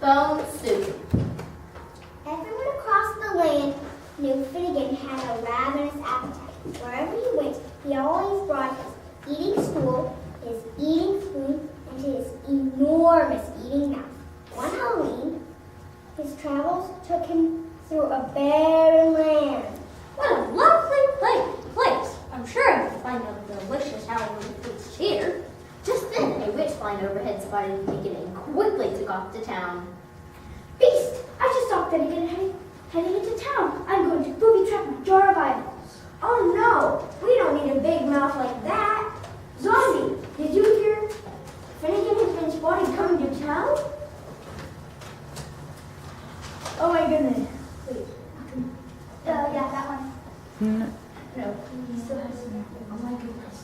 Bone soup. Everyone across the land knew Finnegan had a ravenous appetite. Wherever he went, he always brought his eating stool, his eating spoon, and his enormous eating mouth. One Halloween, his travels took him through a barren land. What a lovely place! I'm sure I can find a delicious Halloween feast here. Just then, a witch flying overhead spotted Finnegan and quickly took off to town. Beast! I just saw Finnegan heading into town. I'm going to booby trap my jar of eyeballs. Oh no! We don't need a big mouth like that. Zombie, did you hear Finnegan has been spotted coming to town? Oh my goodness. Wait. Yeah, that one. No, he still has some. Oh my goodness.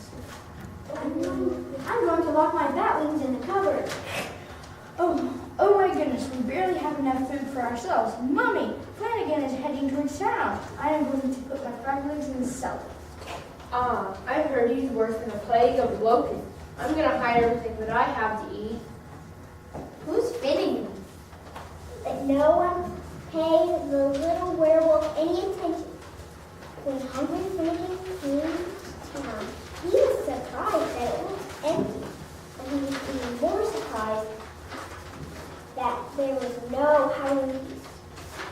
I'm going to lock my bat wings in the cupboard. Oh my goodness, we barely have enough food for ourselves. Mommy, Flanagan is heading towards town. I am going to put my front wings in the cellar. I've heard he's worse than a plague of locusts. I'm gonna hide everything that I have to eat. Who's Finnegan? But no one paid the little werewolf any attention. When hungry Finnegan came to town, he was surprised that it was empty. And he was even more surprised that there was no Halloween feast.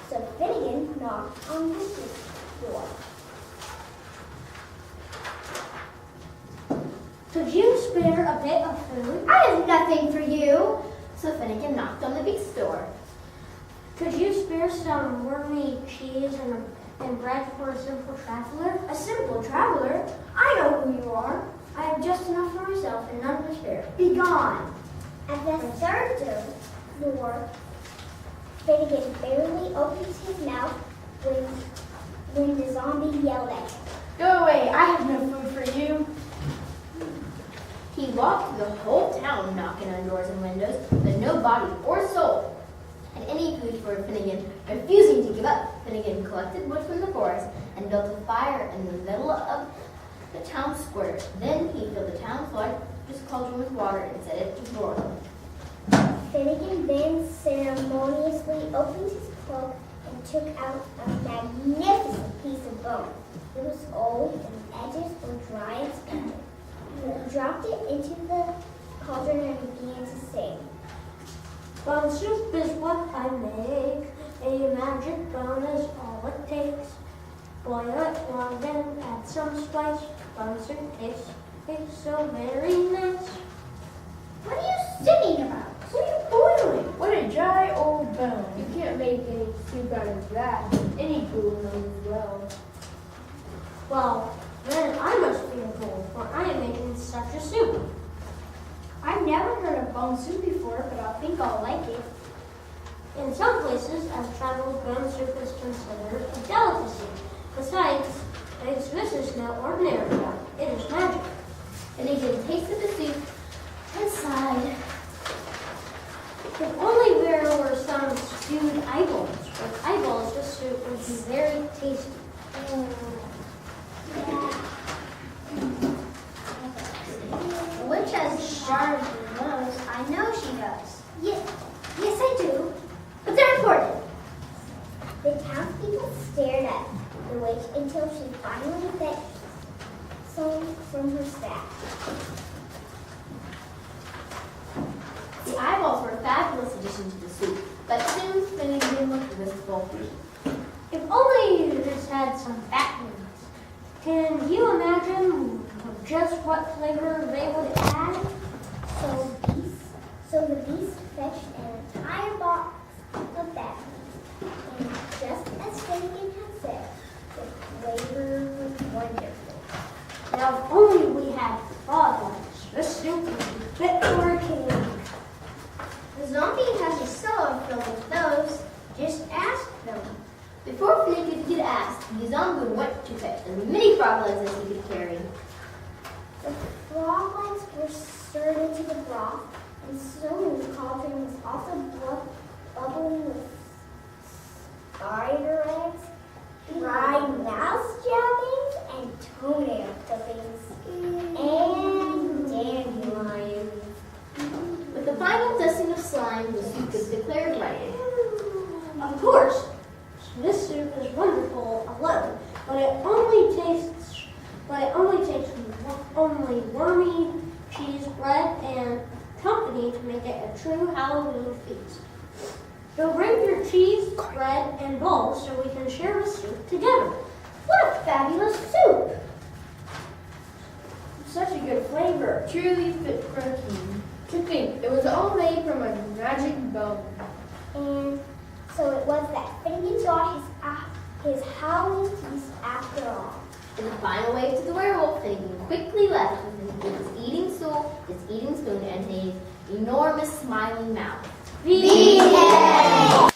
So Finnegan knocked on Richard's door. Could you spare a bit of food? I have nothing for you. So Finnegan knocked on the beast's door. Could you spare some wormy cheese and bread for a simple traveler? A simple traveler? I know who you are. I have just enough for myself and none to spare. Be gone. At the third door, Finnegan barely opened his mouth when the zombie yelled at him. Go away. I have no food for you. He walked the whole town knocking on doors and windows, but no body or soul had any food for Finnegan. Refusing to give up, Finnegan collected wood from the forest and built a fire in the middle of the town square. Then he filled the town's largest cauldron with water and set it to boil. Finnegan then ceremoniously opened his cloak and took out a magnificent piece of bone. It was old and the edges were dry and scattered. He dropped it into the cauldron and began to sing. Bone soup is what I make. A magic bone is all it takes. Boil it long and add some spice. Bone soup tastes so very nice. What are you singing about? What are you boiling? What a dry old bone. You can't make any soup out of that. Any fool knows as well. Well, then I must be a fool, for I am making such a soup. I've never heard of bone soup before, but I think I'll like it. In some places I've traveled, bone soup is considered a delicacy. Besides, this is no ordinary one. It is magic. Finnegan tasted the soup and sighed. If only there were some stewed eyeballs. With eyeballs, this soup would be very tasty. The witch has sharp nose. I know she does. Yes, I do. But they're important. The townspeople stared at the witch until she finally fetched some from her staff. The eyeballs were a fabulous addition to the soup, but soon Finnegan looked wistful. If only this had some fat ones. Can you imagine just what flavor they would add? So the beast fetched an entire box of that. And just as Finnegan had said, the flavor was wonderful. Now, if only we had frog legs, this soup would be fit for a king. The zombie has a cellar filled with those. Just ask them. Before Finnegan could ask, the zombie went to fetch as many frog legs as he could carry. The frog legs were stirred into the broth, and soon the cauldron was also bubbling with spider eggs, fried mouse jabbings, and toenail clippings, and dandelions. With the final dusting of slime, the soup is declared ready. Of course, this soup is wonderful alone, but it only takes only wormy cheese, bread, and company to make it a true Halloween feast. So bring your cheese, bread, and bowl so we can share the soup together. What a fabulous soup! Such a good flavor. Truly fit for a king. To think, it was all made from a magic bone. And so it was that Finnegan got his Halloween feast after all. In the final wave to the werewolf, Finnegan quickly left with his eating stool, his eating spoon, and his enormous smiling mouth. The end.